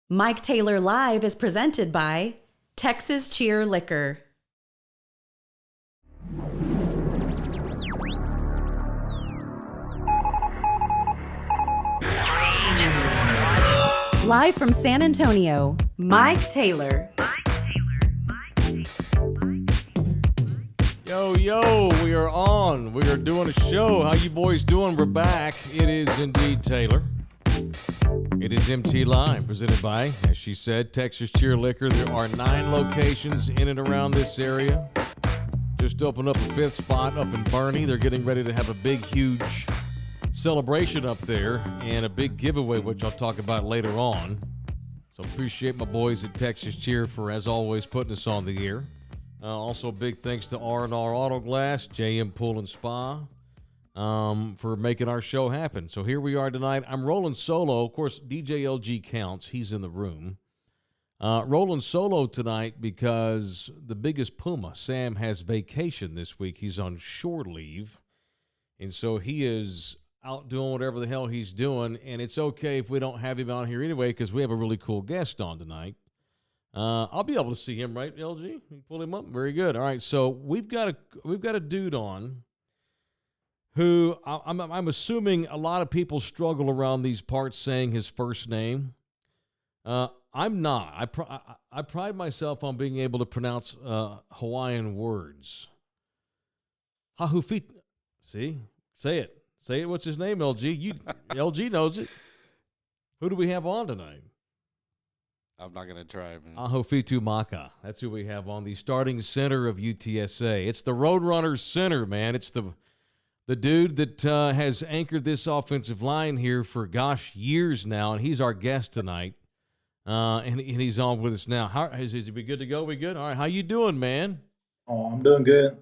Mike Taylor Live is presented by Texas Cheer Liquor. Live from San Antonio, Mike Taylor. Yo, we are on. We are doing a show. How you boys doing? We're back. It is indeed Taylor. It is MT Live, presented by, as she said, Texas Cheer Liquor. There are 9 locations in and around this area. Just opened up a 5th spot up in Bernie. They're getting ready to have a big, huge celebration up there and a big giveaway, which I'll talk about later on. So appreciate my boys at Texas Cheer for, as always, putting us on the air. Also, big thanks to R&R Auto Glass, JM Pool and Spa, for making our show happen. So here we are tonight. I'm rolling solo. Of course, DJ LG counts. He's in the room. Rolling solo tonight because the biggest Puma, Sam, has vacation this week. He's on shore leave. And so he is out doing whatever the hell he's doing. And it's okay if we don't have him on here anyway because we have a really cool guest on tonight. I'll be able to see him, right, LG? You pull him up? Very good. All right, so we've got a dude on who I'm assuming a lot of people struggle around these parts saying his first name. I'm not. I pride myself on being able to pronounce Hawaiian words. Ahofitu. See? Say it. Say it. What's his name, LG? LG knows it. Who do we have on tonight? I'm not going to try, man. Ahofitu Maka. That's who we have on, the starting center of UTSA. It's the Roadrunners center, man. It's the dude that has anchored this offensive line here for, years now, and he's our guest tonight. And he's on with us now. Is he good to go? We good? All right. How you doing, man? Oh, I'm doing good.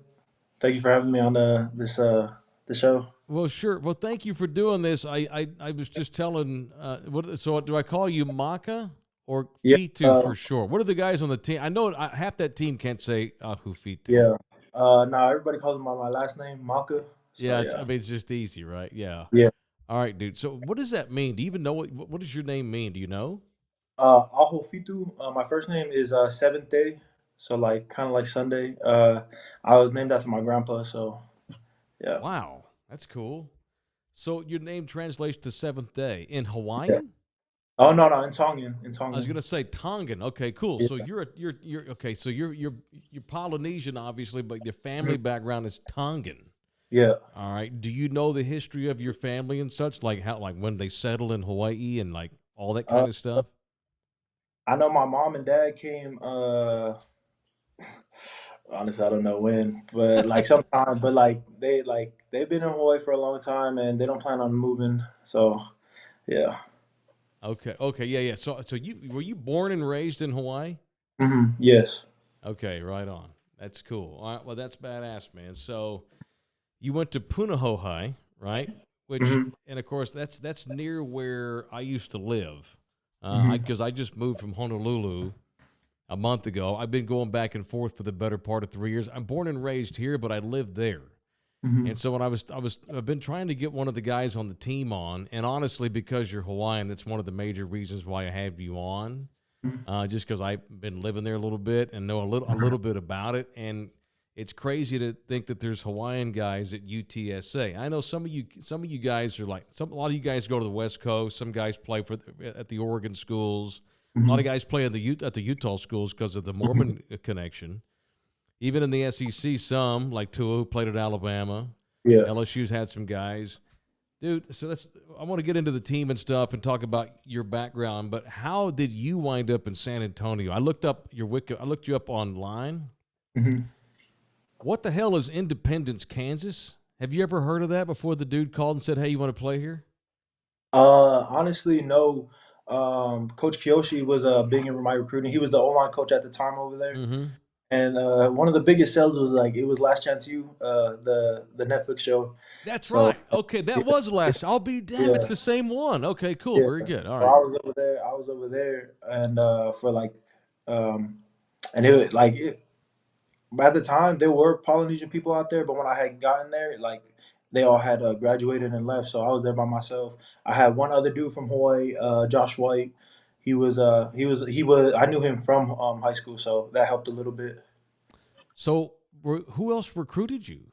Thank you for having me on the show. Well, sure. Well, thank you for doing this. I was just telling. So do I call you Maka? Or Fitu for sure. What are the guys on the team? I know half that team can't say Ahofitu. Yeah. No, everybody calls me by my last name, Maka. So, yeah, it's just easy, right? Yeah. Yeah. All right, dude. So what does that mean? Do you even know what does your name mean? Do you know? Ahofitu. My first name is Seventh Day. So kind of like Sunday. I was named after my grandpa. So yeah. Wow, that's cool. So your name translates to Seventh Day in Hawaiian? Oh no, in Tongan, I was gonna say Tongan. Okay, cool. Yeah. So you're okay. So you're Polynesian, obviously, but your family background is Tongan. Yeah. All right. Do you know the history of your family and such, like how, like when they settled in Hawaii and like all that Uh, kind of stuff? I know my mom and dad came. Honestly, I don't know when, but like sometime. But like they've been in Hawaii for a long time, and they don't plan on moving. So yeah. Okay. Okay. Yeah. Yeah. So you were you born and raised in Hawaii? Yes. Okay. Right on. That's cool. All right. Well, that's badass, man. So you went to Punahou, right? Which, hmm and of course, that's near where I used to live. hmm Because I just moved from Honolulu a month ago. I've been going back and forth for the better part of 3 years. I'm born and raised here, but I lived there. And hmm so when I've been trying to get one of the guys on the team on, and honestly, because you're Hawaiian, that's one of the major reasons why I have you on. Just because I've been living there a little bit and know a little bit about it, and it's crazy to think that there's Hawaiian guys at UTSA. I know some of you guys are like a lot of you guys go to the West Coast. Some guys play at the Oregon schools. A lot of guys play at the Utah schools because of the Mormon connection. Even in the SEC, some like Tua who played at Alabama. Yeah. LSU's had some guys. Dude, so I want to get into the team and stuff and talk about your background, but how did you wind up in San Antonio? I looked up I looked you up online. hmm What the hell is Independence, Kansas? Have you ever heard of that before the dude called and said, "Hey, you want to play here?" Honestly, no. Coach Kiyoshi was big in my recruiting. He was the O-line coach at the time over there. Mm-hmm. And one of the biggest sales was like it was Last Chance U, the Netflix show. That's So right. Okay, yeah, that was last. I'll be damn. It's yeah, the same one. Okay, cool. yeah. Very good. All So right. I was over there, and for like, um, and it like it, at the time there were Polynesian people out there, but when I had gotten there, like they all had graduated and left, so I was there by myself. I had one other dude from Hawaii, Josh White. He was I knew him from high school, so that helped a little bit. So, who else recruited you?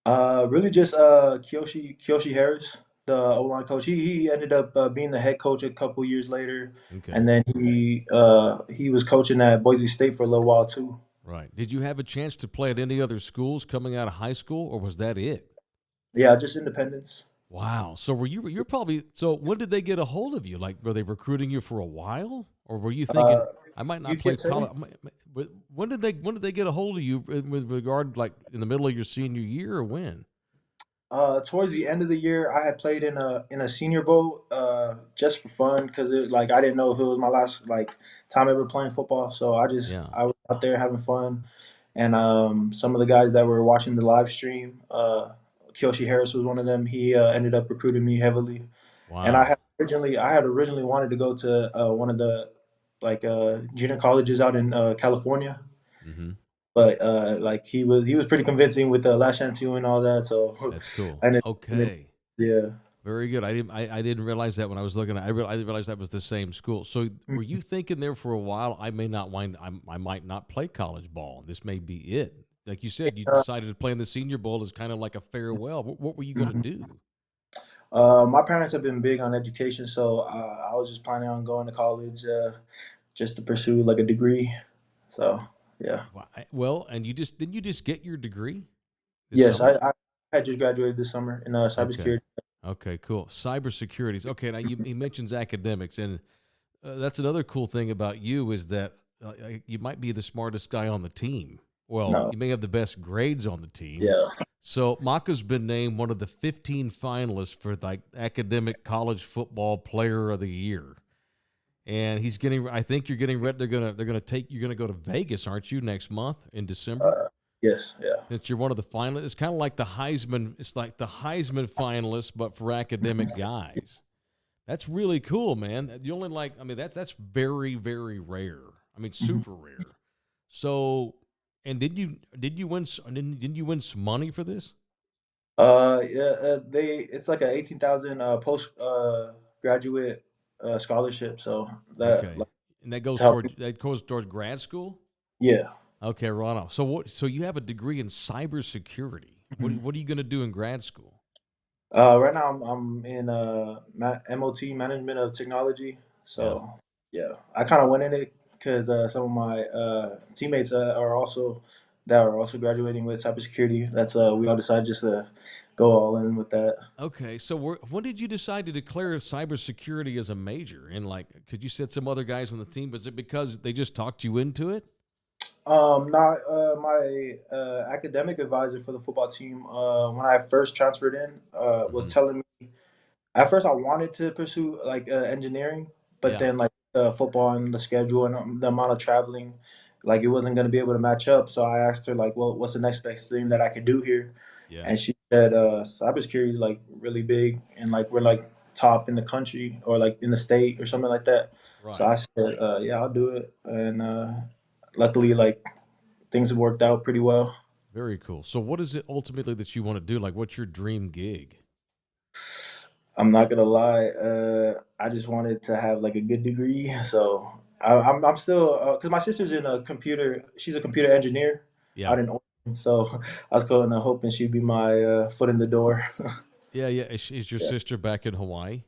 Really just Kiyoshi Harris, the O line coach. He ended up being the head coach a couple years later, Okay. and then he was coaching at Boise State for a little while too. Right. Did you have a chance to play at any other schools coming out of high school, or was that it? Yeah, just Independence. Wow. So you're probably, so when did they get a hold of you? Like, were they recruiting you for a while, or were you thinking Uh, I might not play UTSA. college? When did they get a hold of you with regard, like in the middle of your senior year, or when? Towards the end of the year, I had played in a Senior Bowl just for fun because it like I didn't know if it was my last like time ever playing football, so Yeah. I was out there having fun, and some of the guys that were watching the live stream, Kiyoshi Harris was one of them. He ended up recruiting me heavily, and Wow. I had originally wanted to go to one of the like junior colleges out in California, Mm-hmm. but like he was pretty convincing with the last chance you and all that. So That's cool. I ended up, Okay. yeah. Very good. I didn't realize that when I was looking at. I didn't realize that was the same school. So were you thinking there for a while? I might not play college ball. This may be it. Like you said, you Uh, decided to play in the Senior Bowl as kind of like a farewell. What were you going to mhm. do? My parents have been big on education, so I was just planning on going to college just to pursue like a degree. So yeah, Well, and you just get your degree this yes, summer? I had just graduated this summer in Okay. cybersecurity. Okay, cool. Cybersecurities. Okay, now he mentions academics, and that's another cool thing about you is that you might be the smartest guy on the team. Well, No, you may have the best grades on the team. yeah, So Maka's been named one of the 15 finalists for like academic college football player of the year. And he's getting I think you're getting ready they're gonna take you're gonna go to Vegas, aren't you, next month in December? uh, yes, yeah. Since you're one of the finalists. It's kind of like the Heisman, it's like the Heisman finalists, but for academic guys. That's really cool, man. You only like, I mean, that's very, very rare. I mean, Mhm. super rare. So, and did you win? Didn't you win some money for this? Yeah, it's like a 18,000 post graduate scholarship. So that Okay, like and that to goes help. toward that goes towards grad school. Yeah. Okay, right on. So what? So you have a degree in cybersecurity. What Mhm. what are you going to do in grad school? Right now I'm in MOT, Management of Technology. Yeah. So yeah, I kind of went in it because some of my teammates are also graduating with cybersecurity. That's we all decided just to go all in with that. Okay, so when did you decide to declare cybersecurity as a major? And like, could you said some other guys on the team? Was it because they just talked you into it? Not my academic advisor for the football team. When I first transferred in, was Hmm. telling me at first I wanted to pursue like engineering, but Yeah, then like the football and the schedule and the amount of traveling, like it wasn't going to be able to match up. So I asked her like, well, what's the next best thing that I could do here? yeah, And she said, cybersecurity is like really big and like we're like top in the country or like in the state or something like that. So right. I said, yeah, I'll do it. And luckily, like things have worked out pretty well. Very cool. So, what is it ultimately that you want to do? Like, what's your dream gig? I'm not gonna lie. I just wanted to have like a good degree, so I'm still because my sister's in a computer. She's a computer engineer Yeah, out in Oregon, so I was kind of hoping she'd be my foot in the door. yeah, yeah. Is your Yeah. sister back in Hawaii?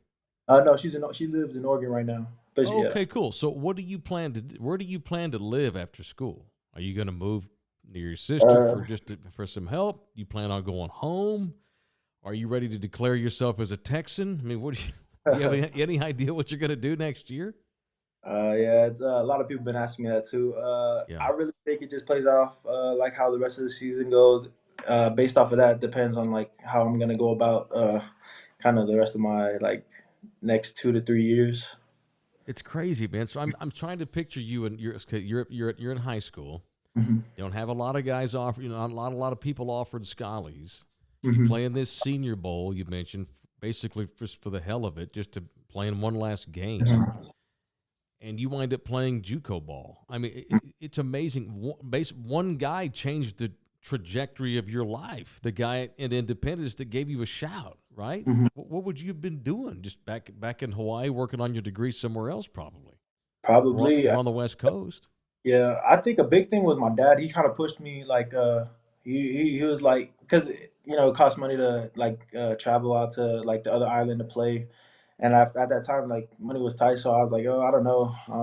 No, she lives in Oregon right now, but yeah. Okay, cool. So, what do you plan to? Where do you plan to live after school? Are you going to move near your sister Uh, for for some help? You plan on going home? Are you ready to declare yourself as a Texan? I mean, what do you? Do you have any idea what you're going to do next year? yeah, a lot of people been asking me that too. Yeah. I really think it just plays off like how the rest of the season goes. Based off of that, depends on like how I'm gonna go about kind of the rest of my like next 2 to 3 years. It's crazy, man. So I'm trying to picture you and you're in high school. Hmm. You don't have a lot of guys offer, a lot of people offered Scallies. You Hmm. play in this Senior Bowl you mentioned, basically just for the hell of it, just to play in one last game, Hmm. and you wind up playing JUCO ball. I mean, it's amazing. One guy changed the trajectory of your life. The guy in Independence that gave you a shout, right? Hmm. What would you have been doing? Just back in Hawaii, working on your degree somewhere else, probably. Probably. Or on the West Coast. Yeah, I think a big thing was my dad. He kind of pushed me like he was like because it costs money to like travel out to like the other island to play, and at that time like money was tight, so I was like, oh, I don't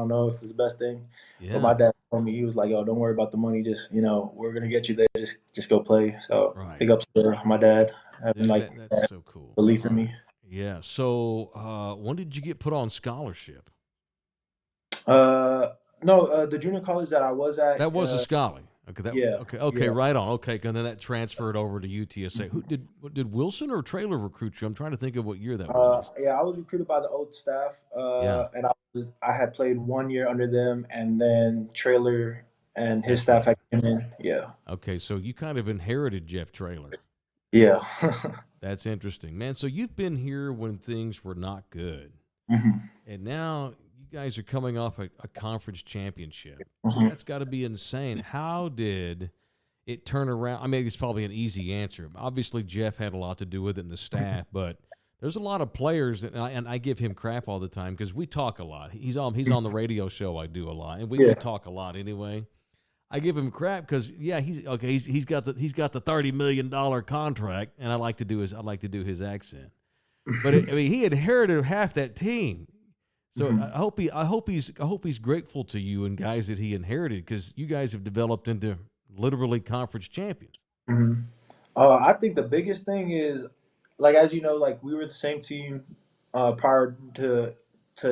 know if it's the best thing, but my Yeah, dad told me he was like, oh, don't worry about the money, just we're gonna get you there, just go play. So right. big ups to my dad having Dude, like that's that so cool. belief in me. Yeah. So, when did you get put on scholarship? Uh, no, the junior college that I was at, That was a scholarly. Okay. yeah, Okay. yeah. Right on. Okay. And then that transferred over to UTSA. Who did Wilson or Traylor recruit you? I'm trying to think of what year that was. Yeah, I was recruited by the old staff, Yeah, and I had played 1 year under them, and then Traylor and his that's staff right. had come in. Yeah, Okay. So you kind of inherited Jeff Traylor. yeah. That's interesting, man. So you've been here when things were not good, Hmm. and now you guys are coming off a conference championship. Hmm. That's got to be insane. How did it turn around? I mean, it's probably an easy answer. Obviously, Jeff had a lot to do with it in the staff, but there's a lot of players, and I give him crap all the time because we talk a lot. He's on the radio show I do a lot, and we Yeah. talk a lot anyway. I give him crap because yeah, he's okay. He's got the $30 million contract, and I like to do his accent. But I mean, he inherited half that team. So Hmm. I hope he's grateful to you and guys that he inherited because you guys have developed into literally conference champions. Hmm. I think the biggest thing is, like as you know, like we were the same team prior to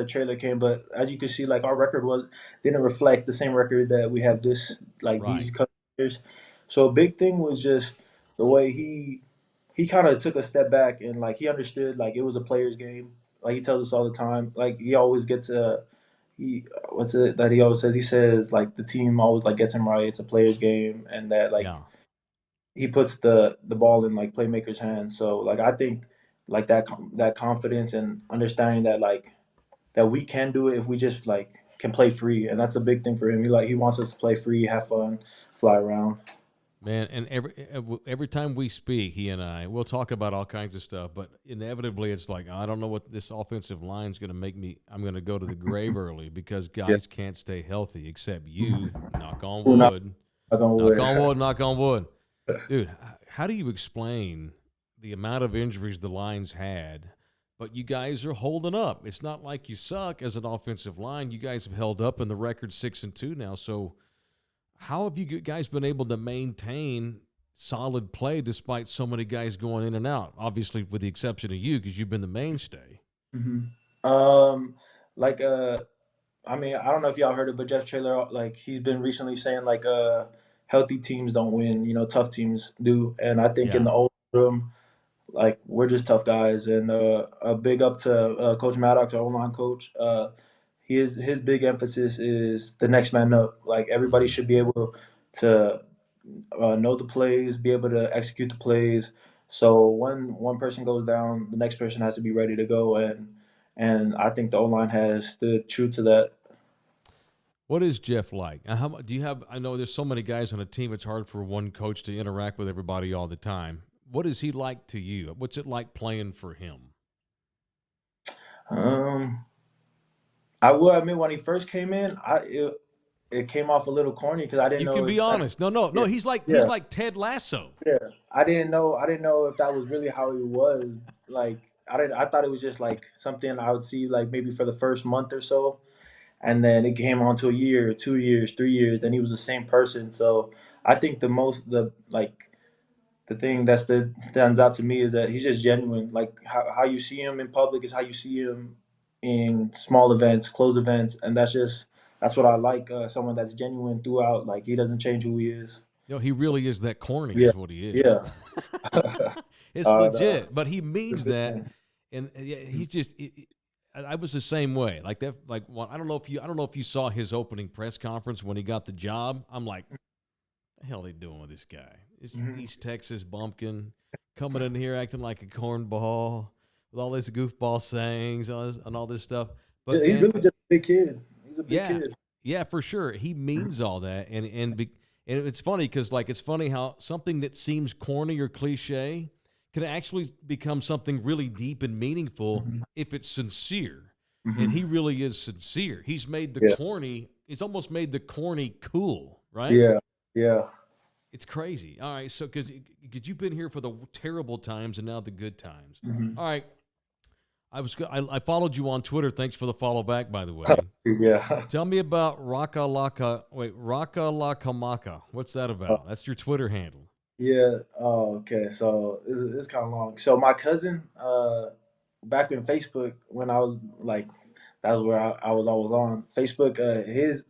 Trailer came, but as you can see, like our record was didn't reflect the same record that we have this like Right. these couple years. So a big thing was just the way he kind of took a step back and like he understood like it was a player's game. Like he tells us all the time. Like he always gets a he what's it that he always says? He says like the team always like gets him right. It's a player's game, and that like Yeah. he puts the ball in like playmakers' hands. So like I think like that confidence and understanding that like that we can do it if we just like can play free, and that's a big thing for him. He wants us to play free, have fun, fly around. Man, and every time we speak, he and I, we'll talk about all kinds of stuff, but inevitably it's like, I don't know what this offensive line is going to make me. I'm going to go to the grave early because Yeah. guys can't stay healthy except you. Knock on Not, wood. not gonna Knock worry. on wood. Knock on wood. Dude, how do you explain the amount of injuries the Lions had, but you guys are holding up. It's not like you suck as an offensive line. You guys have held up, in the record 6-2 now. So how have you guys been able to maintain solid play despite so many guys going in and out? Obviously, with the exception of you, because you've been the mainstay. Um, like I mean, I don't know if y'all heard it, but Jeff Traylor, like he's been recently saying like healthy teams don't win, tough teams do. And I think in Yeah. the old room, like we're just tough guys. And a big up to Coach Maddox, our O-line coach. His big emphasis is the next man up. Like everybody should be able to know the plays, be able to execute the plays. So when one person goes down, the next person has to be ready to go. And I think the O line has stood true to that. What is Jeff like? How do you have? I know there's so many guys on a team. It's hard for one coach to interact with everybody all the time. What is he like to you? What's it like playing for him? Um, I will admit when he first came in, it came off a little corny because I didn't You know can be honest. No. yeah, He's like yeah, Ted Lasso. yeah. I didn't know if that was really how he was. Like I thought it was just like something I would see like maybe for the first month or so, and then it came on to a year, 2 years, 3 years, and he was the same person. So I think the thing that stands out to me is that he's just genuine. Like how you see him in public is how you see him in small events, closed events, and that's what I like. Someone that's genuine throughout. Like he doesn't change who he is. He So really is that corny, yeah, is what he is. yeah. It's The legit, but he the means big that, thing. and yeah, he's just. I was the same way. Like that. Like I don't know if you saw his opening press conference when he got the job. I'm like, the hell they doing with this guy? This Mhm. East Texas bumpkin coming in here acting like a cornball with all this goofball sayings and all this stuff. But He's man, really just a big kid. He's a big yeah, kid. yeah, for sure. He means all that, and it's funny because it's funny how something that seems corny or cliche can actually become something really deep and meaningful Mhm. if it's sincere. And he Mhm. really is sincere. Yeah, He's almost made the corny cool, right? yeah, yeah. It's crazy. All right, so because you've been here for the terrible times and now the good times. Mhm. All right, I followed you on Twitter. Thanks for the follow back, by the way. Yeah. Tell me about Raka Laka Maka. What's that about? That's your Twitter handle. Yeah. Oh, okay. So it's kind of long. So my cousin, back in Facebook when I was like, that was where I was always on Facebook.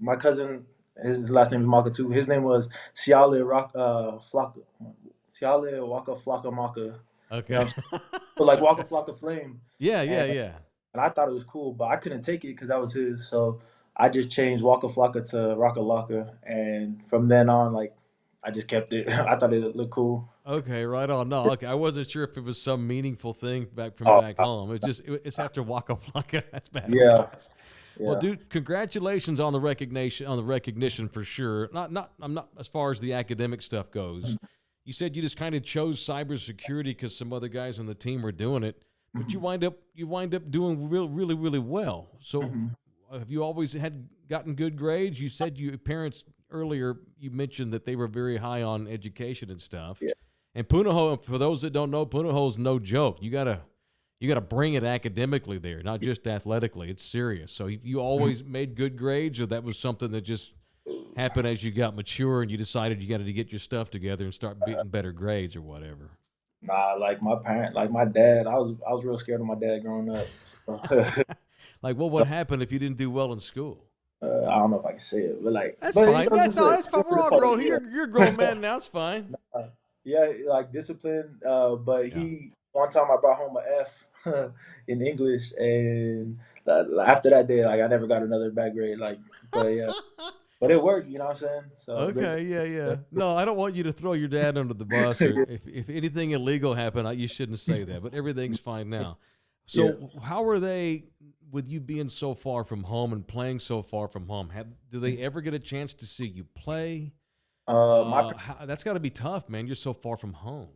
My cousin, his last name is Maka too. His name was Siale Rock Flocka, Siale Waka Flocka Maka. You know Okay. what I'm saying? So like Waka Okay. Flocka Flame, Yeah, and yeah, yeah. I thought it was cool, but I couldn't take it because that was his. So I just changed Waka Flocka to Raka Laka, and from then on, like I just kept it. I thought it looked cool. Okay, right on. No, okay. I wasn't sure if it was some meaningful thing back from Oh, back home. It's after Waka Flocka. That's yeah, badass. Well, yeah. dude, congratulations on the recognition for sure. I'm not as far as the academic stuff goes. You said you just kind of chose cybersecurity because some other guys on the team were doing it, but Mhm, you wind up doing really well. So, mhm. have you always had gotten good grades? You said your parents earlier. You mentioned that they were very high on education and stuff. Yeah. And Punahou, for those that don't know, Punahou's no joke. You gotta bring it academically there, not just athletically. It's serious. So you Mhm. always made good grades, or that was something that just happened as you got mature and you decided you got to get your stuff together and start beating better grades or whatever. Nah, like my parent, like my dad. I was real scared of my dad growing up. So, Like, what would happen if you didn't do well in school? I don't know if I can say it, but That's but fine. That's just all. a, That's fine. just We're a all public, grown. yeah. You're a grown man now. It's fine. Yeah, like discipline. But Yeah. he one time I brought home a F in English, and after that day, like I never got another bad grade. Like, but yeah, but it worked. You know what I'm saying? So Okay, yeah. No, I don't want you to throw your dad under the bus, or if anything illegal happened, you shouldn't say that. But everything's fine now. yeah. So, how are they with you being so far from home and playing so far from home? Do they ever get a chance to see you play? My That's got to be tough, man. You're so far from home.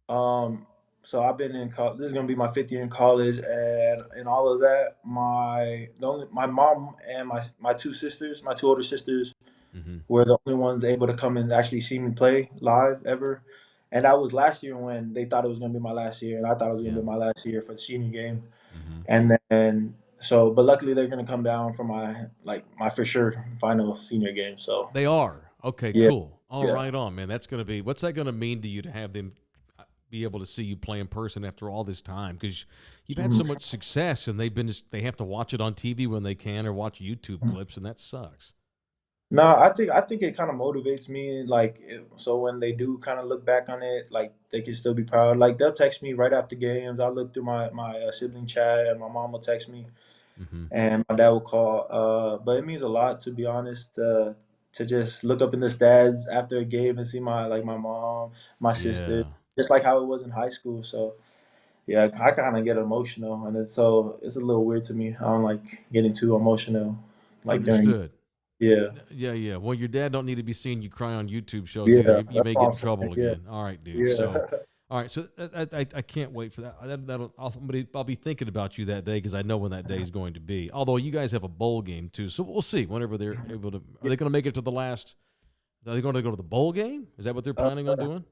um. So I've been in college. This is gonna be my 5th year in college, and in all of that, my mom and my two sisters, my two older sisters, Hmm. were the only ones able to come and actually see me play live ever. and that was last year when they thought it was gonna be my last year, and I thought it was gonna Yeah. be my last year for the senior game. Hmm. And then but luckily they're gonna come down for my for sure final senior game. So They are. Okay, yeah, cool. All yeah. right on, man. That's going to be, what's that going to mean to you to have them be able to see you play in person after all this time? Because you've had so Mhm. much success, and they have to watch it on TV when they can or watch YouTube clips, and that sucks. No, I think it kind of motivates me. So when they do kind of look back on it, like they can still be proud. Like they'll text me right after games. I look through my sibling chat, and my mom will text me, Hmm. and my dad will call. But it means a lot, to be honest, to just look up in the stats after a game and see my mom, my sister, Yeah. just like how it was in high school. So yeah, I kind of get emotional, and it's a little weird to me. I don't like getting too emotional, like during Understood. yeah. Yeah, yeah. Well, your dad don't need to be seeing you cry on YouTube shows either. Yeah, You that's may what get I'm in saying. trouble Yeah, again. All right, dude. yeah. So, all right. So I can't wait for that. I'll be thinking about you that day because I know when that day is going to be. Although you guys have a bowl game too, so we'll see whenever they're able to. Are Yeah. they going to make it to the last? Are they going to go to the bowl game? Is that what they're Uh, planning on doing?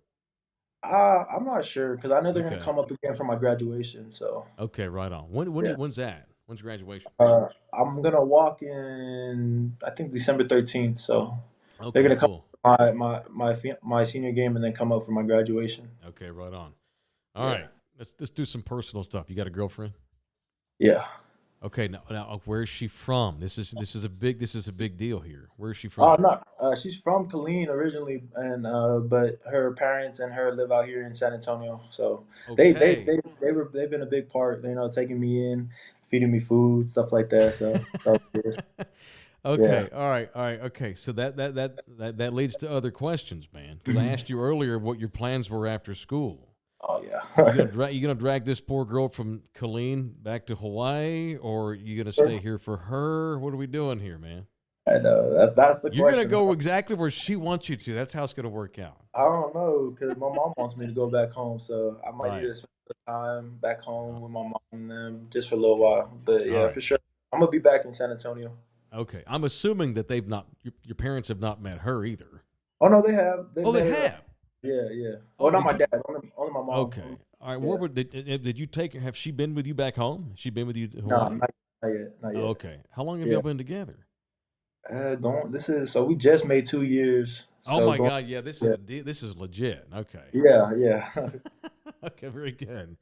I'm not sure because I know they're gonna Okay. come up again for my graduation. So Okay. Right on. yeah, When's that? When's graduation? I'm gonna walk in I think December 13th. So they're Okay. gonna come Cool. my senior game and then come up for my graduation. Okay. Right on. All Yeah, right. Let's do some personal stuff. You got a girlfriend? yeah. Okay, now where's she from? This is a big deal here. Where's she Oh, from? no, she's from Killeen originally, and but her parents and her live out here in San Antonio. So Okay. they've been a big part, taking me in, feeding me food, stuff like that. So that was good. Yeah. Okay, all right, okay. So that leads to other questions, man. Because I Mhm. asked you earlier what your plans were after school. Oh yeah. You gonna drag this poor girl from Killeen back to Hawaii, or you gonna stay here for her? What are we doing here, man? I know that's the You're gonna question. go exactly where she wants you to. That's how it's gonna work out. I don't know because my mom wants me to go back home, so I might need Right. to spend some time back home with my mom and them just for a little Okay. while. But All yeah, right. for sure, I'm gonna be back in San Antonio. Okay. I'm assuming that they've not your parents have not met her either. Oh no, they have. They Oh, they met her. have. Yeah, yeah. Well, Oh, not did my you? dad. Only my mom. Okay. All right. Where Yeah. were, did you take her? Have she been with you back home? Has she been with you to No, Hawaii? not yet. Not Oh, yet. okay. How long have Yeah. y'all been together? Don't. This is so we just made 2 years. Oh So my going. God. Yeah. Yeah. This is legit. Okay. Yeah. Yeah. Okay. Very good.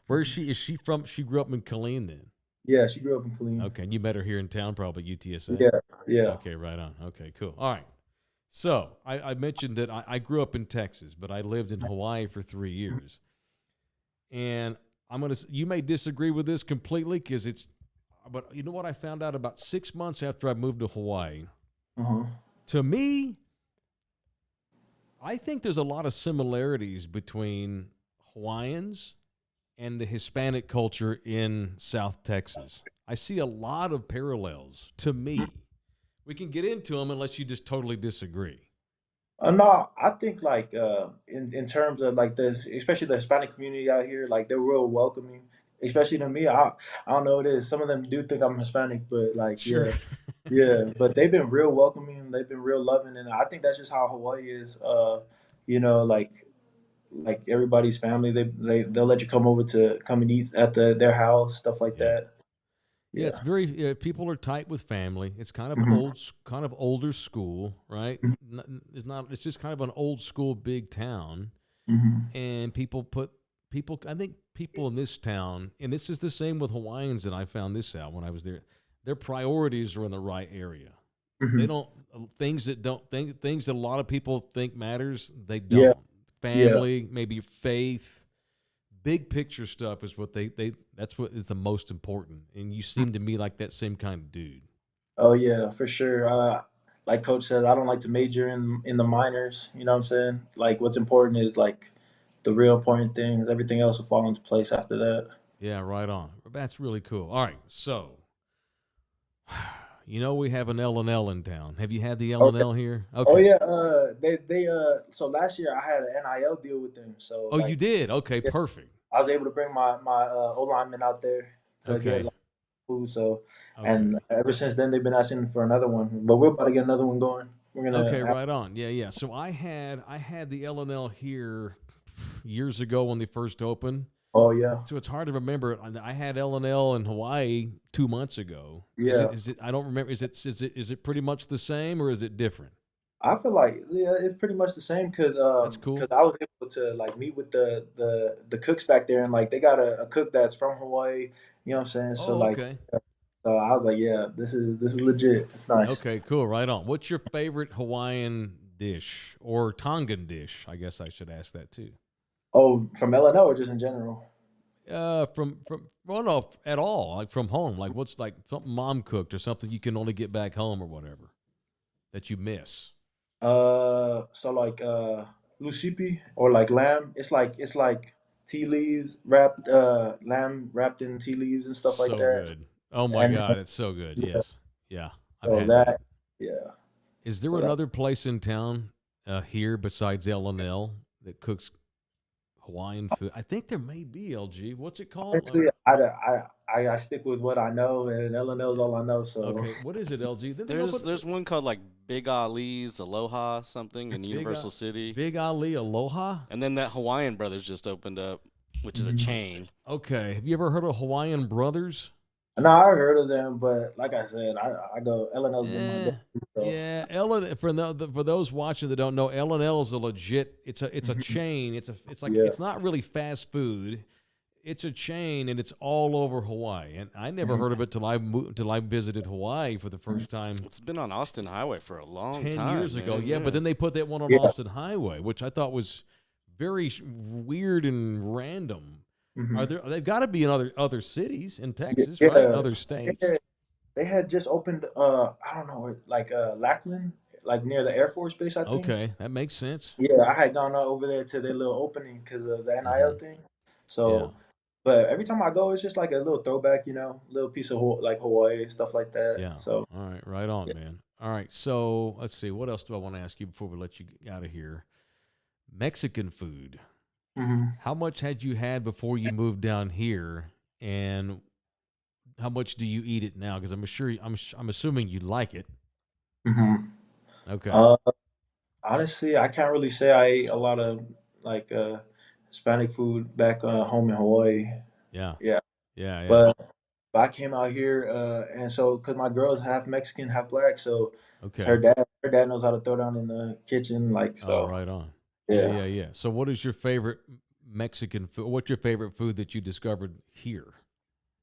Where is she? Is she from? She grew up in Killeen then. Yeah. She grew up in Killeen. Okay. And you met her here in town, probably UTSA. Yeah. Yeah. Okay. Right on. Okay. Cool. All right. So I mentioned that I grew up in Texas, but I lived in Hawaii for 3 years. And you may disagree with this completely but you know what I found out about 6 months after I moved to Hawaii? Uh-huh. To me, I think there's a lot of similarities between Hawaiians and the Hispanic culture in South Texas. I see a lot of parallels to me. We can get into them unless you just totally disagree. No, I think in terms of like especially the Hispanic community out here, like they're real welcoming. Especially to me, I don't know what it is. Some of them do think I'm Hispanic, but like Sure. yeah, yeah. But they've been real welcoming. They've been real loving, and I think that's just how Hawaii is. You know, like everybody's family. They'll let you come and eat at their house, stuff like Yeah. that. Yeah, it's Yeah. very people are tight with family. It's kind of Hmm. kind of older school, right? Hmm. It's not. It's just kind of an old school big town, Hmm. and people. I think people in this town, and this is the same with Hawaiians. And I found this out when I was there. Their priorities are in the right area. They Hmm. don't things that a lot of people think matters. They Yeah. don't. Yeah. Family, maybe faith, big picture stuff is what they that's what is the most important, and you seem to me like that same kind of dude. Oh yeah, for sure. Like Coach said, I don't like to major in the minors. You know what I'm saying? Like what's important is like the real important things. Everything else will fall into place after that. Yeah, right on. That's really cool. All right, so we have an L&L in town. Have you had the Oh yeah. L&L here? Oh Okay. yeah. They so last year I had an NIL deal with them. So Oh, you like did. Okay, yeah, perfect. I was able to bring my O lineman out there to get Okay. like, food. So Okay. and ever since then they've been asking for another one. But we're about to get another one going. We're Okay, gonna have. right on. Yeah, yeah. So I had the L&L here years ago when they first opened. Oh yeah, So it's hard to remember. I had L&L in Hawaii 2 months ago. yeah. Is it? I don't remember. Is it pretty much the same or is it different? I feel like yeah, it's pretty much the same because That's cool. I was able to like meet with the cooks back there, and like they got a cook that's from Hawaii. You know what I'm saying? So Oh, like, okay. so I was like, yeah, this is legit. It's nice. Okay, cool. Right on. What's your favorite Hawaiian dish or Tongan dish? I guess I should ask that too. Oh, from LNO or just in general? From well, no, at all. Like from home. Like what's like something mom cooked or something you can only get back home or whatever that you miss. So like lucipi or like lamb. It's like tea leaves wrapped, lamb wrapped in tea leaves and stuff like So that. good. Oh my And God, it's so good. yeah, Yes. Yeah, I've so had that. that yeah, Is there so that another place in town here besides L&L that cooks Hawaiian food? I think there may be, LG. What's it called? honestly, I stick with what I know, and LNL is all I know. So Okay, what is it, LG? Then they There's open there's one called like Big Ali's Aloha something in Big Universal City, Big Ali Aloha. and then that Hawaiian Brothers just opened up, which is a mhm. chain. Okay, have you ever heard of Hawaiian Brothers? No, I heard of them, but like I said, I go LNL's been my go. Eh, So yeah. Ellen for those watching that don't know, L&L is a legit. It's a mhm. chain. It's like Yeah. it's not really fast food. It's a chain and it's all over Hawaii. And I never Mhm. heard of it till I visited Hawaii for the first time It's been on Austin Highway for a long 10 years time, ago. man. Yeah, but Yeah. then they put that one on Yeah. Austin Highway, which I thought was very weird and random. Hmm. They've got to be in other cities in Yeah. Texas, right? Yeah. Other They states. had, they had just opened I don't know like Lackland, like near the Air Force Base, I think. Okay, that makes sense. Yeah, I had gone over there to their little opening because of the Hmm. NIL thing. Yeah. So, but every time I go, it's just like a little throwback, little piece of like Hawaii stuff like that. Yeah. So, All right. Right on, yeah. man. All right. So let's see. What else do I want to ask you before we let you out of here? Mexican food. Hmm. How much had you had before you moved down here, and how much do you eat it now? Because I'm assuming you like it. Hmm. Okay. Uh, honestly, I can't really say I ate a lot of like Hispanic food back home in Hawaii. Yeah. Yeah, Yeah. Yeah. but I came out here, and so because my girl's half Mexican, half black, so Okay. her dad knows how to throw down in the kitchen, like Oh, so. right on. Yeah. Yeah, Yeah. Yeah. So, what is your favorite Mexican food? What's your favorite food that you discovered here?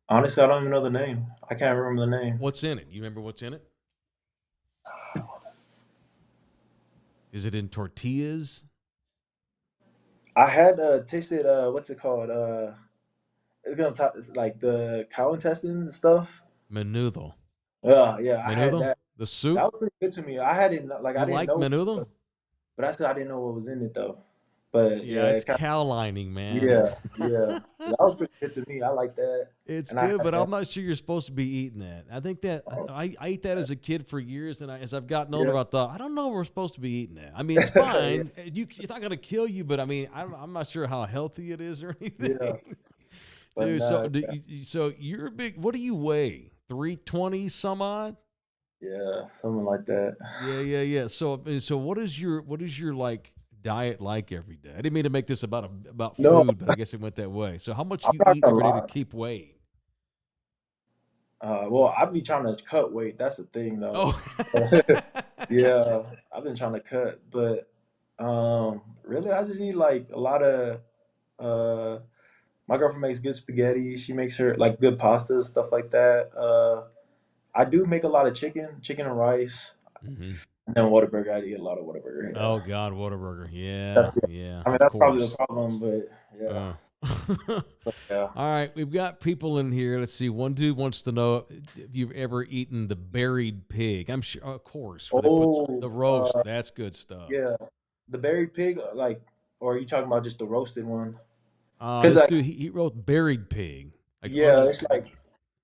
honestly, I don't even know the name. I can't remember the name. What's in it? You remember what's in it? Is it in tortillas? I had tasted what's it called? It's gonna talk it's like the cow intestines and stuff. Menudo. Yeah, yeah, I had Menudo? that. The That soup? was pretty good to me. I had it like I You didn't like know, menudo? but that's because I didn't know what was in it though. But Yeah, yeah, it's it kind cow lining, man. yeah, yeah. That was pretty good to me. I like that, It's and I good, had but that. I'm not sure you're supposed to be eating that. I think that Oh, I ate that as a kid for years, and as I've gotten older, yeah, I thought I don't know if we're supposed to be eating that. I mean, it's yeah, fine. It's not gonna kill you, but I mean, I'm not sure how healthy it is or yeah. anything, But dude. no, So you're a big. What do you weigh? 320 some odd? yeah, something like that. Yeah, yeah, yeah. So what is your like diet like every day? I didn't mean to make this about No, food, but I guess it went that way. So how much I'm you not eat gonna every day to lie. keep weight? Well, I be trying to cut weight. That's the thing, though. Oh, Yeah, I've been trying to cut, but really, I just eat like a lot of. Uh, my girlfriend makes good spaghetti. She makes her like good pasta, stuff like that. I do make a lot of chicken and rice, hmm. and then Whataburger. I eat a lot of Whataburger. Yeah, Oh God, Whataburger. that's Yeah, yeah. yeah, I mean, of that's probably the course. problem, but yeah, Uh. yeah. All right, we've got people in here. Let's see. One dude wants to know if you've ever eaten the buried pig. I'm sure, of course, where they put Oh, the roast. That's good stuff. yeah. The berry pig, like, or are you talking about just the roasted one? Because This like, dude he wrote buried pig, like yeah, under it's like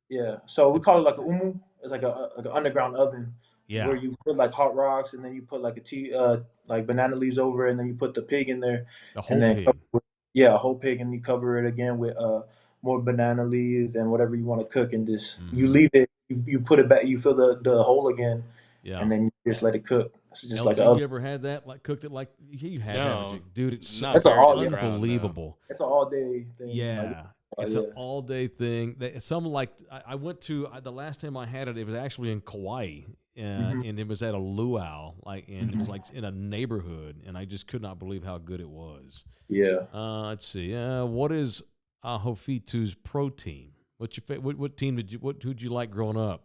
yeah. So we like call it like a umu. It's like an underground oven yeah, where you put like hot rocks and then you put like a tea like banana leaves over it and then you put the pig in there the and whole then pig. yeah, a whole pig and you cover it again with more banana leaves and whatever you want to cook and just you Hmm. leave it you put it back you fill the hole again Yeah. and then you just let it cook. It's just like LG, you ever had that? Like cooked it like you had No, that, dude. It's not that's an buried all in the day. ground. No. unbelievable. It's an all day thing. Yeah, it's yeah. an all day thing. Some like I went to the last time I had it. It was actually in Kauai, and it was at a luau, like, and it was like in a neighborhood, and I just could not believe how good it was. Yeah. Let's see. What is Ahofitu's pro team? What's your what team who'd you like growing up?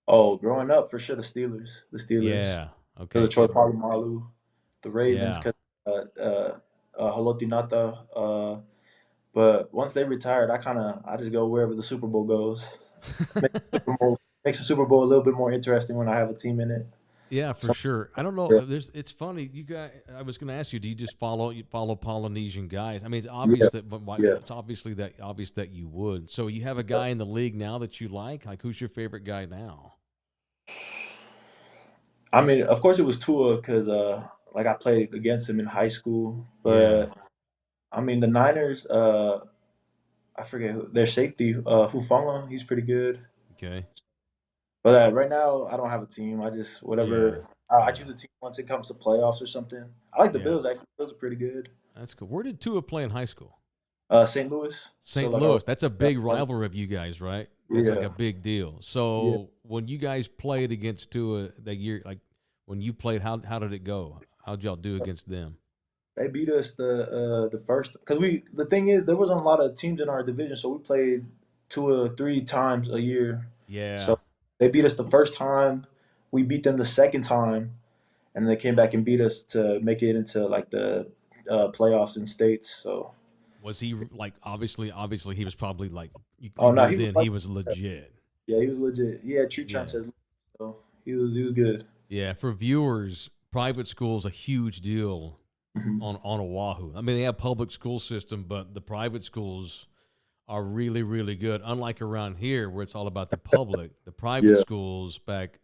Oh, growing up, for sure, the Steelers. The Steelers. Yeah. The Okay. Troy Polamalu. The Ravens, Yeah. because Haloti Nata. But once they retired, I just go wherever the Super Bowl goes. Makes the Super Bowl a little bit more interesting when I have a team in it. Yeah, for So, sure. I don't know. yeah, It's funny. You guys. I was going to ask you. Do you just follow Polynesian guys? I mean, it's yeah, obvious that. But yeah. it's obvious that you would. So you have a guy in the league now that you like. Like, who's your favorite guy now? I mean, of course, it was Tua because like I played against him in high school. Yeah. But I mean, the Niners. I forget their safety. Hufanga, he's pretty good. Okay. But right now, I don't have a team. I just Yeah. whatever. I Yeah. choose a team once it comes to playoffs or something. I like the Yeah. Bills. Actually, the Bills are pretty good. That's cool. Where did Tua play in high school? St. Louis. So St. like, Louis. That's a yeah, big rivalry of you guys, right? That's like yeah, a big deal. yeah. So when you guys played against Tua that year, like when you played, how did it go? How'd y'all do against them? They beat us the first because we. The thing is, there wasn't a lot of teams in our division, so we played 2 or 3 times a year. Yeah. So they beat us the first time. We beat them the second time, and they came back and beat us to make it into like the playoffs in states. So Was he like obviously he was probably like you oh no, knew he was then like he was legit. yeah, he was legit. He had tree Yeah. trunks as so he was good. Yeah, for viewers, private school's a huge deal Hmm. on Oahu. I mean, they have public school system, but the private schools are really really good. Unlike around here where it's all about the public, the private Yeah, schools back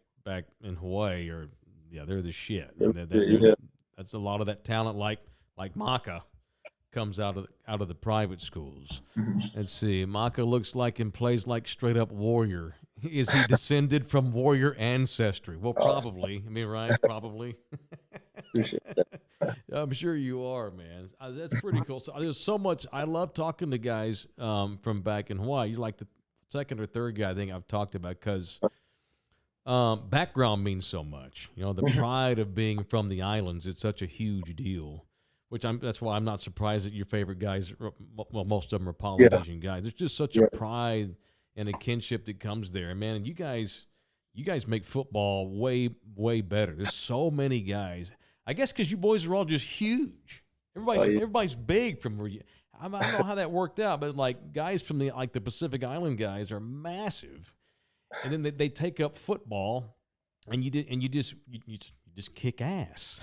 in Hawaii are they're the shit. yeah, And there's yeah. that's a lot of that talent like Maka comes out of the private schools. Mhm. Let's see. Maka looks like and plays like straight up warrior. Is he descended from warrior ancestry? Well, Oh, probably. I mean, right? Probably. appreciate that. I'm sure you are, man. That's pretty cool. So there's so much. I love talking to guys from back in Hawaii. You're like the second or third guy I think I've talked about because background means so much. You know, the pride of being from the islands. It's such a huge deal. That's why I'm not surprised that your favorite guys, well, most of them are Yeah, Polynesian guys. There's just such a yeah. pride and a kinship that comes there, man. And you guys make football way better. There's so many guys. I guess because you boys are all just huge. Oh yeah, Everybody's big from where you. I don't know how that worked out, but like guys from the Pacific Island guys are massive, and then they take up football, and you just kick ass.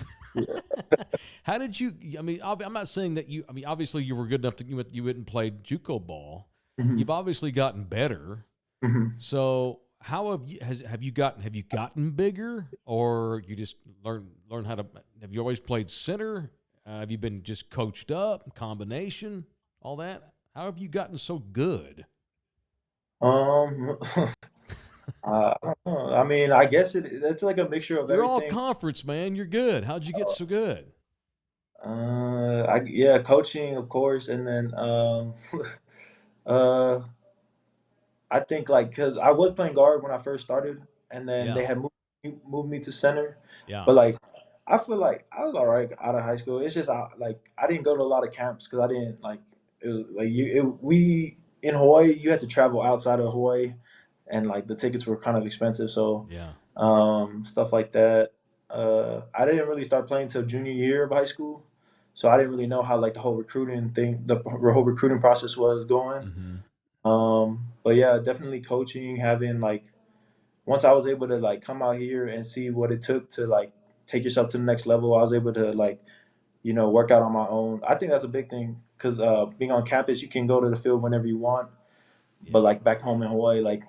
How did you? I mean, I'm not saying that you. I mean, obviously you were good enough to you went and played JUCO ball. hmm You've obviously gotten better. hmm So how have you gotten bigger, or you just learn how to? Have you always played center? Have you been just coached up, combination, all that? How have you gotten so good? Um, I don't know. I mean, I guess it's like a mixture of You're all everything. conference, man. You're good. How'd you get so good? Yeah, coaching, of course, and then uh, I think like because I was playing guard when I first started, and then Yeah, they had moved me to center, yeah, but like I feel like I was all right out of high school. It's just I didn't go to a lot of camps because I didn't like it was like we in Hawaii you had to travel outside of Hawaii, and like the tickets were kind of expensive, so yeah, stuff like that. I didn't really start playing till junior year of high school, so I didn't really know how like the whole recruiting thing, the whole recruiting process was going. hmm But yeah, definitely coaching, having like once I was able to like come out here and see what it took to like take yourself to the next level, I was able to like work out on my own. I think that's a big thing because being on campus, you can go to the field whenever you want, yeah, but like back home in Hawaii, like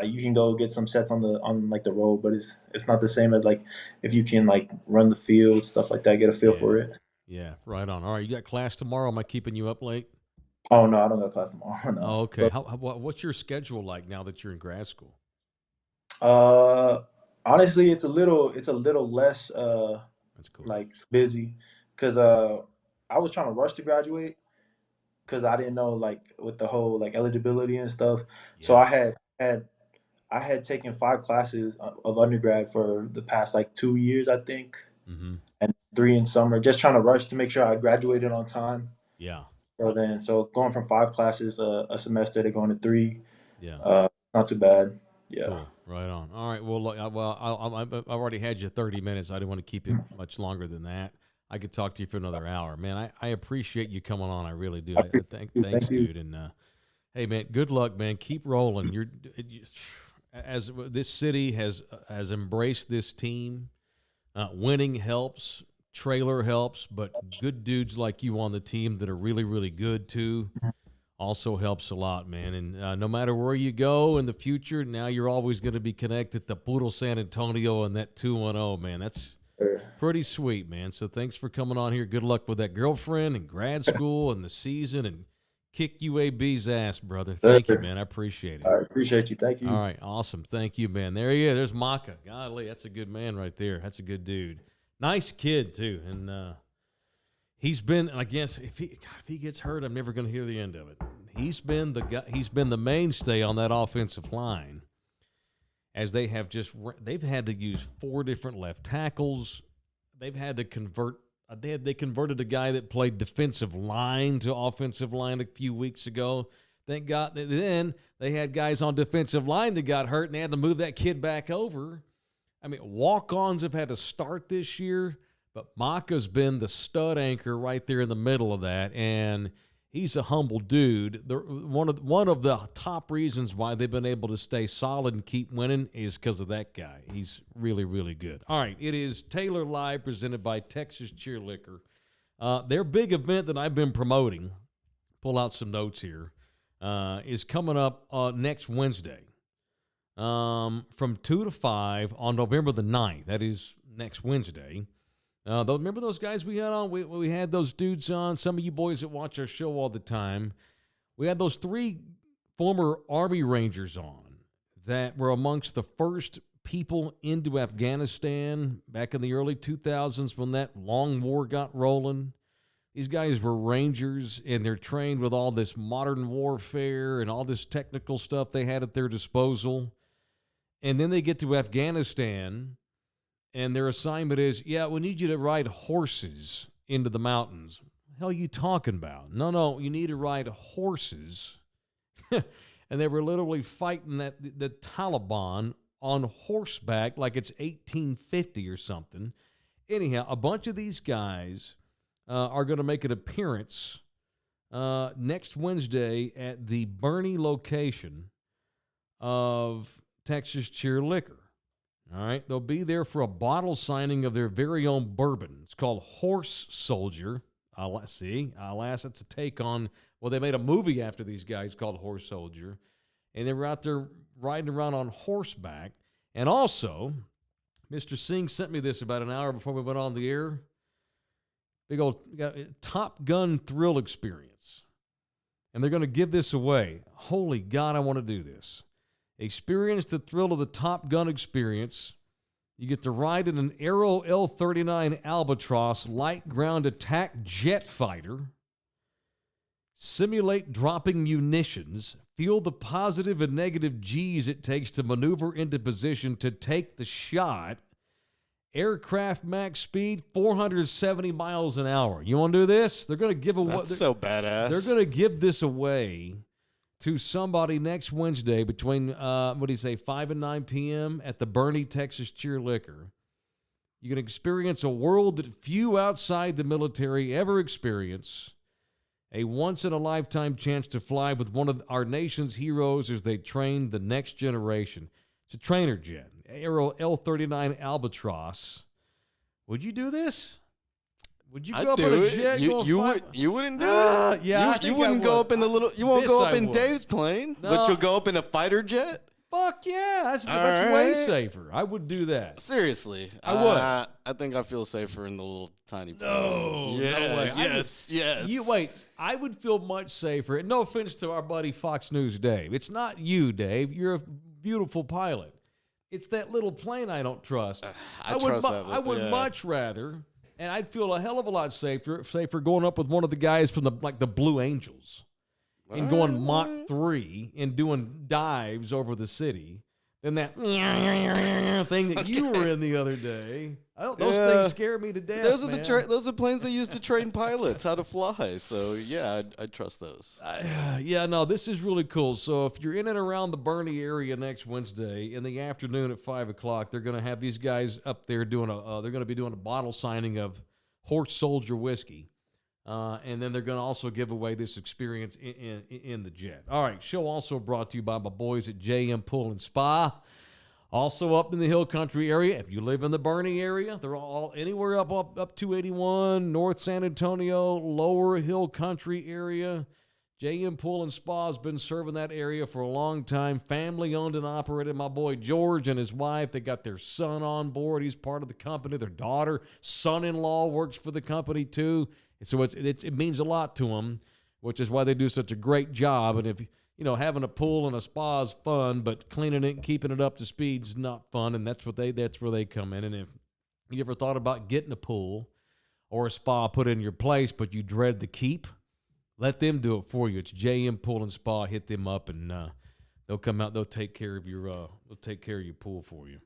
you can go get some sets on like the road, but it's not the same as like if you can like run the field, stuff like that, get a feel yeah, for it. yeah. Right on. All right, you got class tomorrow. Am I keeping you up late? Oh no, I don't go to class tomorrow. No. Oh, okay. But What's your schedule like now that you're in grad school? uh Honestly, it's a little less That's cool. like busy because I was trying to rush to graduate because I didn't know like with the whole like eligibility and stuff. So Yeah. I had taken 5 classes of undergrad for the past like 2 years, I think, Mm-hmm. and three in summer, just trying to rush to make sure I graduated on time. Yeah. So going from 5 classes a semester to going to three, Yeah. not too bad. Yeah. Cool. Right on. All right. Well, look, I've already had you 30 minutes. I didn't want to keep you much longer than that. I could talk to you for another hour, man. I appreciate you coming on. I really do. I I appreciate you. thanks, Thank you. dude. And hey, man, good luck, man. Keep rolling. As this city has embraced this team. Winning helps. Traylor helps, but good dudes like you on the team that are really, really good too also helps a lot, man. And no matter where you go in the future, now you're always going to be connected to Puro San Antonio and that 210, man. That's Sir. pretty sweet, man. So thanks for coming on here. Good luck with that girlfriend and grad school and the season, and kick UAB's ass, brother. Thank you, Sir. man. I appreciate it. I appreciate you. Thank All you. right, awesome. Thank you, man. There he is. There's Maka. Golly, that's a good man right there. That's a good dude. Nice kid too, and he's been. I guess if he gets hurt, I'm never going to hear the end of it. He's been the guy. He's been the mainstay on that offensive line, as they've had to use 4 different left tackles. They've had to convert. They converted a guy that played defensive line to offensive line a few weeks ago. Thank God. Then they had guys on defensive line that got hurt, and they had to move that kid back over. I mean, walk-ons have had to start this year, but Maka's been the stud anchor right there in the middle of that, and he's a humble dude. One of the top reasons why they've been able to stay solid and keep winning is because of that guy. He's really, really good. All right, it is Traylor Live presented by Texas Cheer Liquor. Their big event that I've been promoting, pull out some notes here, is coming up next Wednesday. From 2 to 5 on November the 9th. That is next Wednesday. Remember those guys we had on? We had those dudes on, some of you boys that watch our show all the time. We had those 3 former Army Rangers on that were amongst the first people into Afghanistan back in the early 2000s when that long war got rolling. These guys were Rangers, and they're trained with all this modern warfare and all this technical stuff they had at their disposal. And then they get to Afghanistan, and their assignment is, yeah, we need you to ride horses into the mountains. What the hell are you talking about? No, you need to ride horses. And they were literally fighting the Taliban on horseback like it's 1850 or something. Anyhow, a bunch of these guys are going to make an appearance next Wednesday at the Bernie location of Texas Cheer Liquor. All right, they'll be there for a bottle signing of their very own bourbon. It's called Horse Soldier. That's a take on, well, they made a movie after these guys called Horse Soldier, and they were out there riding around on horseback. And also, Mr. Singh sent me this about an hour before we went on the air. Big old Top Gun thrill experience. And they're going to give this away. Holy God, I want to do this. Experience the thrill of the Top Gun experience. You get to ride in an Aero L-39 Albatross light ground attack jet fighter. Simulate dropping munitions. Feel the positive and negative G's it takes to maneuver into position to take the shot. Aircraft max speed 470 miles an hour. You want to do this? They're going to give away. That's so badass. They're going to give this away to somebody next Wednesday between 5 and 9 p.m. at the Bernie, Texas Cheer Liquor. You can experience a world that few outside the military ever experience. A once-in-a-lifetime chance to fly with one of our nation's heroes as they train the next generation. It's a trainer jet, Aero L-39 Albatross. Would you do this? Would you go up in a jet? You wouldn't do it. Yeah, you wouldn't go up in the little. You won't go up in would. Dave's plane, No. but you'll go up in a fighter jet. Fuck yeah, that's All way right. safer. I would do that. Seriously, I would. I think I feel safer in the little tiny plane. No, Yeah, no way. yes. I would feel much safer. No offense to our buddy Fox News Dave. It's not you, Dave. You're a beautiful pilot. It's that little plane I don't trust. I trust that. I would much rather, and I'd feel a hell of a lot safer going up with one of the guys from the Blue Angels and going Mach 3 and doing dives over the city than that thing that you were in the other day. Those things scare me to death. Those are planes they use to train pilots how to fly. So yeah, I'd trust those. This is really cool. So if you're in and around the Bernie area next Wednesday in the afternoon at 5:00, they're going to have these guys up there doing they're going to be doing a bottle signing of Horse Soldier whiskey. And then they're going to also give away this experience in the jet. All right, show also brought to you by my boys at JM Pool and Spa. Also up in the Hill Country area. If you live in the Bernie area, they're all anywhere up 281, North San Antonio, Lower Hill Country area. JM Pool and Spa has been serving that area for a long time. Family owned and operated. My boy George and his wife, they got their son on board. He's part of the company. Their daughter, son-in-law works for the company too. So it means a lot to them, which is why they do such a great job. And if having a pool and a spa is fun, but cleaning it and keeping it up to speed is not fun, and that's where they come in. And if you ever thought about getting a pool or a spa put in your place, but you dread the keep, let them do it for you. It's JM Pool and Spa. Hit them up, and they'll come out. They'll take care of your pool for you.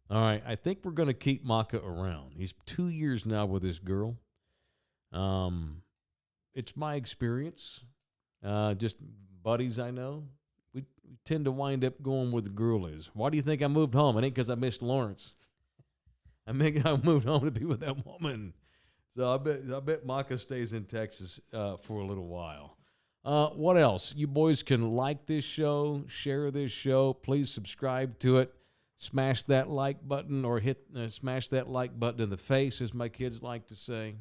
All right, I think we're gonna keep Maka around. He's 2 years now with this girl. It's my experience. Just buddies I know. We tend to wind up going where the girl is. Why do you think I moved home? It ain't because I missed Lawrence. I moved home to be with that woman. So I bet Maka stays in Texas for a little while. What else? You boys can like this show, share this show. Please subscribe to it. Smash that like button or smash that like button in the face, as my kids like to say.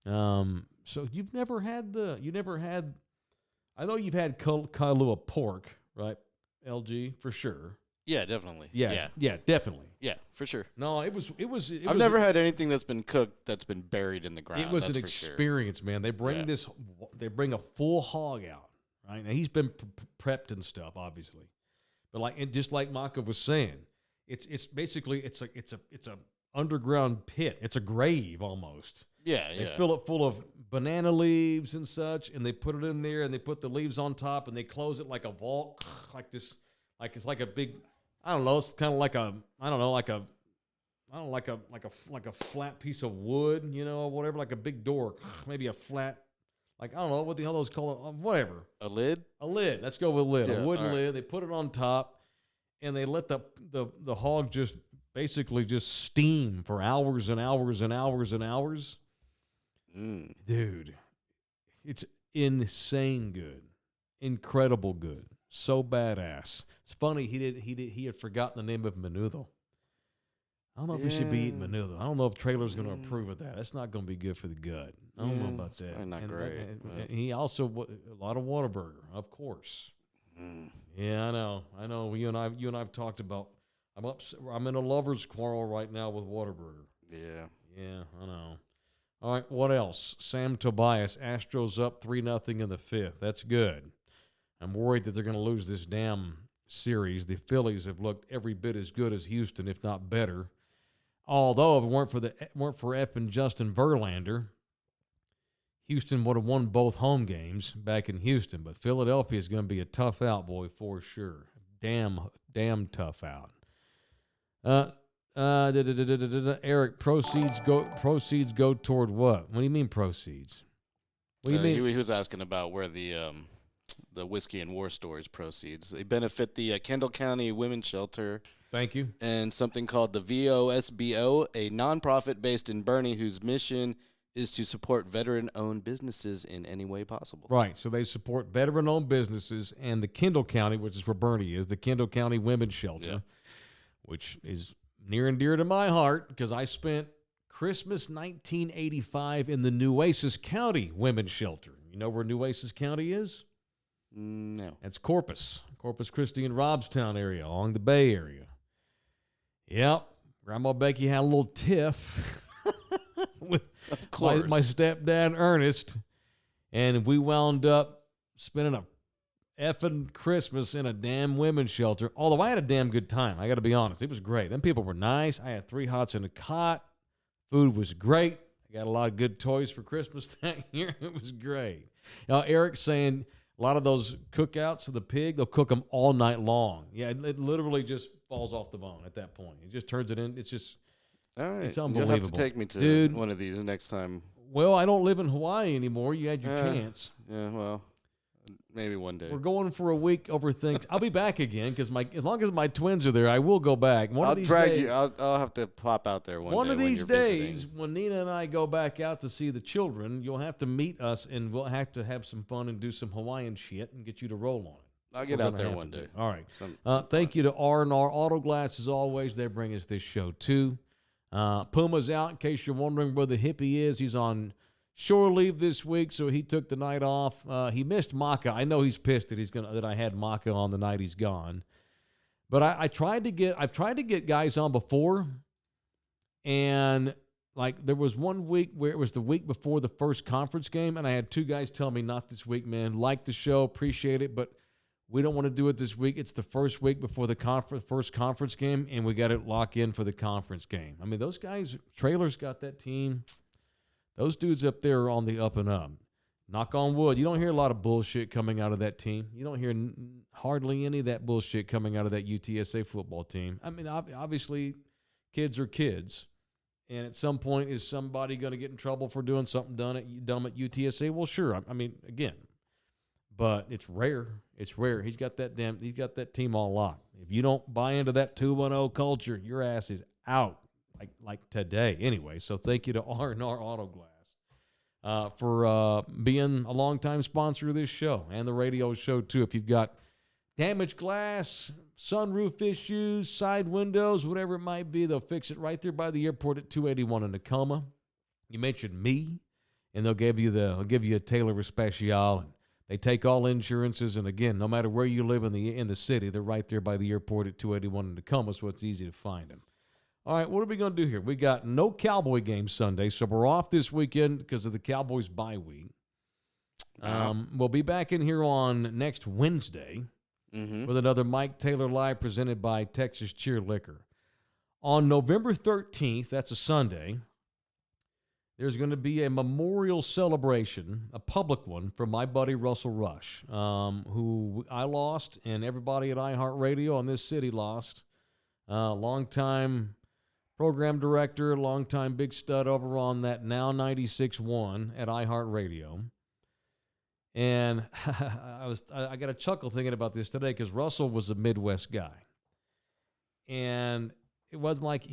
So you've never had I know you've had Kailua pork, right? LG, for sure. Yeah, definitely. Yeah, definitely. Yeah, for sure. No, it was. I've never had anything that's been cooked that's been buried in the ground. It was an experience, man. They bring a full hog out, right? Now he's been prepped and stuff, obviously, but just like Maka was saying, it's basically it's a underground pit. It's a grave almost. Yeah, They fill it full of banana leaves and such, and they put it in there, and they put the leaves on top, and they close it like a vault, like this, like it's like a big, I don't know, it's kind of like a flat piece of wood, or whatever, like a big door, maybe a flat, like, I don't know, what the hell those call it, whatever. A lid? A lid. Let's go with a lid. Yeah, a wooden lid. Right. They put it on top, and they let the hog just basically just steam for hours and hours and hours and hours. Dude, it's insane good, incredible good, so badass. It's funny he had forgotten the name of menudo. I don't know if we should be eating menudo. I don't know if Traylor's going to approve of that. That's not going to be good for the gut. I don't know about that. Not great. And he also a lot of Whataburger, of course. Yeah, I know. You and I've talked about. I'm in a lover's quarrel right now with Whataburger. Yeah, I know. All right, what else? Sam Tobias, Astros up 3-0 in the fifth. That's good. I'm worried that they're going to lose this damn series. The Phillies have looked every bit as good as Houston, if not better. Although if it weren't for effing Justin Verlander, Houston would have won both home games back in Houston. But Philadelphia is going to be a tough out, boy, for sure. Damn tough out. Eric, proceeds go toward what? What do you mean proceeds? What do you mean? He was asking about where the Whiskey and War Stories proceeds. They benefit the Kendall County Women's Shelter. Thank you. And something called the VOSBO, a nonprofit based in Bernie whose mission is to support veteran-owned businesses in any way possible. Right. So they support veteran-owned businesses, and the Kendall County, which is where Bernie is, the Kendall County Women's Shelter, which is near and dear to my heart because I spent Christmas 1985 in the Nueces County Women's Shelter. You know where Nueces County is? No. That's Corpus Christi and Robstown area, along the Bay Area. Yep. Grandma Becky had a little tiff with my stepdad, Ernest, and we wound up spending effing Christmas in a damn women's shelter. Although I had a damn good time. I got to be honest. It was great. Them people were nice. I had 3 hots in a cot. Food was great. I got a lot of good toys for Christmas that year. It was great. Now, Eric's saying a lot of those cookouts of the pig, they'll cook them all night long. Yeah, it literally just falls off the bone at that point. It just turns it in. It's just, All right. it's unbelievable. You'll have to take me to Dude, one of these next time. well, I don't live in Hawaii anymore. You had your chance. Yeah, well, maybe one day. We're going for a week over things. I'll be back again because as long as my twins are there, I will go back. I'll drag you. I'll have to pop out there one day. One of these when you're days, visiting. when Nina and I go back out to see the children, you'll have to meet us, and we'll have to have some fun and do some Hawaiian shit and get you to roll on it. I'll get out there one day. All right. Some Thank you to R&R Auto Glass as always. They bring us this show too. Puma's out in case you're wondering where the hippie is. He's on shore leave this week, so he took the night off. He missed Maka. I know he's pissed that I had Maka on the night he's gone. But I've tried to get guys on before, and like there was one week where it was the week before the first conference game, and I had 2 guys tell me, not this week, man. Like the show, appreciate it, but we don't want to do it this week. It's the first week before the first conference game, and we got to lock in for the conference game. I mean, those guys, Traylor's got that team. Those dudes up there are on the up and up. Knock on wood. You don't hear a lot of bullshit coming out of that team. You don't hear hardly any of that bullshit coming out of that UTSA football team. I mean, obviously, kids are kids. And at some point, is somebody going to get in trouble for doing something dumb at UTSA? Well, sure. I mean, again, but it's rare. It's rare. He's got that team on lock. If you don't buy into that 2-1-0 culture, your ass is out. Like today, anyway. So thank you to R&R Auto Glass for being a longtime sponsor of this show and the radio show too. If you've got damaged glass, sunroof issues, side windows, whatever it might be, they'll fix it right there by the airport at 281 in Tacoma. You mentioned me, and they'll give you a Taylor Especial. And they take all insurances, and again, no matter where you live in the city, they're right there by the airport at 281 in Tacoma, so it's easy to find them. All right, what are we going to do here? We got no Cowboy games Sunday, so we're off this weekend because of the Cowboys bye week. We'll be back in here on next Wednesday with another Mike Taylor Live presented by Texas Cheer Liquor. On November 13th, that's a Sunday, there's going to be a memorial celebration, a public one, for my buddy Russell Rush, who I lost and everybody at iHeartRadio in this city lost. Longtime program director, longtime big stud over on that now 96.1 at iHeartRadio. And I got a chuckle thinking about this today because Russell was a Midwest guy. And it wasn't like,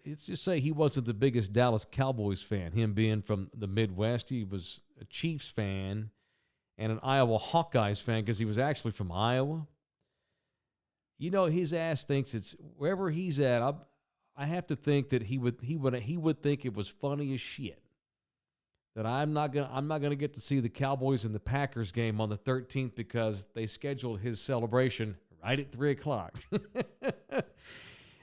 let's just say he wasn't the biggest Dallas Cowboys fan, him being from the Midwest. He was a Chiefs fan and an Iowa Hawkeyes fan because he was actually from Iowa. You know, his ass thinks it's wherever he's at. I have to think that he would think it was funny as shit that I'm not gonna get to see the Cowboys and the Packers game on the 13th because they scheduled his celebration right at 3:00,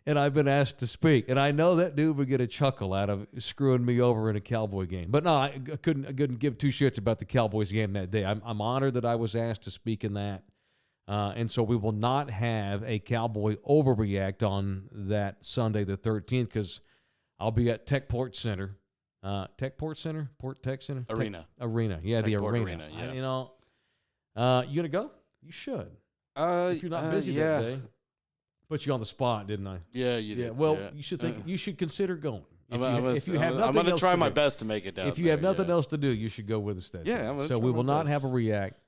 and I've been asked to speak. And I know that dude would get a chuckle out of screwing me over in a Cowboy game. But no, I couldn't give 2 shits about the Cowboys game that day. I'm honored that I was asked to speak in that. And so we will not have a Cowboy overreact on that Sunday the 13th because I'll be at Techport Center. Arena. Yeah, the arena. Yeah. You going to go? You should. If you're not busy that day. Put you on the spot, didn't I? Yeah, you did. Yeah, well, yeah. you should think. You should consider going. I'm going to try my best to make it down. If you have nothing else to do, you should go with us that day. Yeah, so we will not have a react.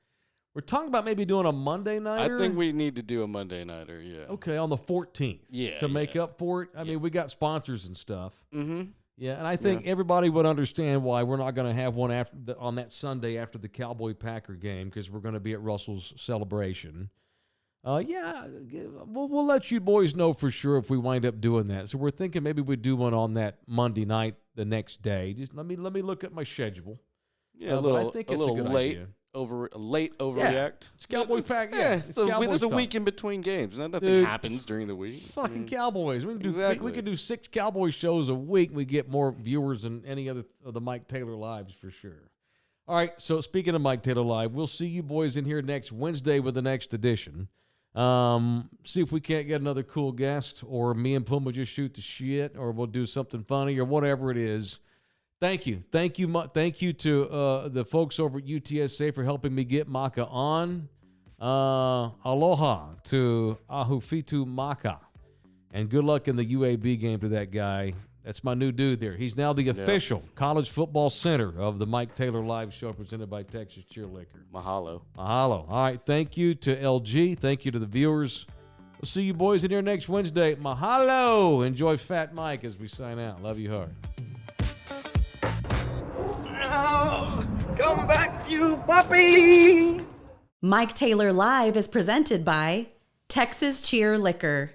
We're talking about maybe doing a Monday nighter. I think we need to do a Monday nighter, yeah. Okay, on the 14th. Yeah. To make up for it. I mean, we got sponsors and stuff. Mm-hmm. Yeah, and I think everybody would understand why we're not going to have one on that Sunday after the Cowboy-Packer game because we're going to be at Russell's celebration. We'll let you boys know for sure if we wind up doing that. So we're thinking maybe we do one on that Monday night the next day. Just let me look at my schedule. Yeah, I think it's a good late. Idea. Late overreact. It's Cowboy Pack. Yeah, there's a week in between games. Nothing happens during the week. Fucking Cowboys. We can do 6 Cowboy shows a week. We get more viewers than any other of the Mike Taylor Lives for sure. All right, so speaking of Mike Taylor Live, we'll see you boys in here next Wednesday with the next edition. See if we can't get another cool guest, or me and Puma just shoot the shit, or we'll do something funny, or whatever it is. Thank you to the folks over at UTSA for helping me get Maka on. Aloha to Ahofitu Maka, and good luck in the UAB game to that guy. That's my new dude there. He's now the official college football center of the Mike Taylor Live show presented by Texas Cheer Liquor. Mahalo. Mahalo. All right. Thank you to LG. Thank you to the viewers. We'll see you boys in here next Wednesday. Mahalo. Enjoy Fat Mike as we sign out. Love you hard. Oh, come back, you puppy! Mike Taylor Live is presented by Texas Cheer Liquor.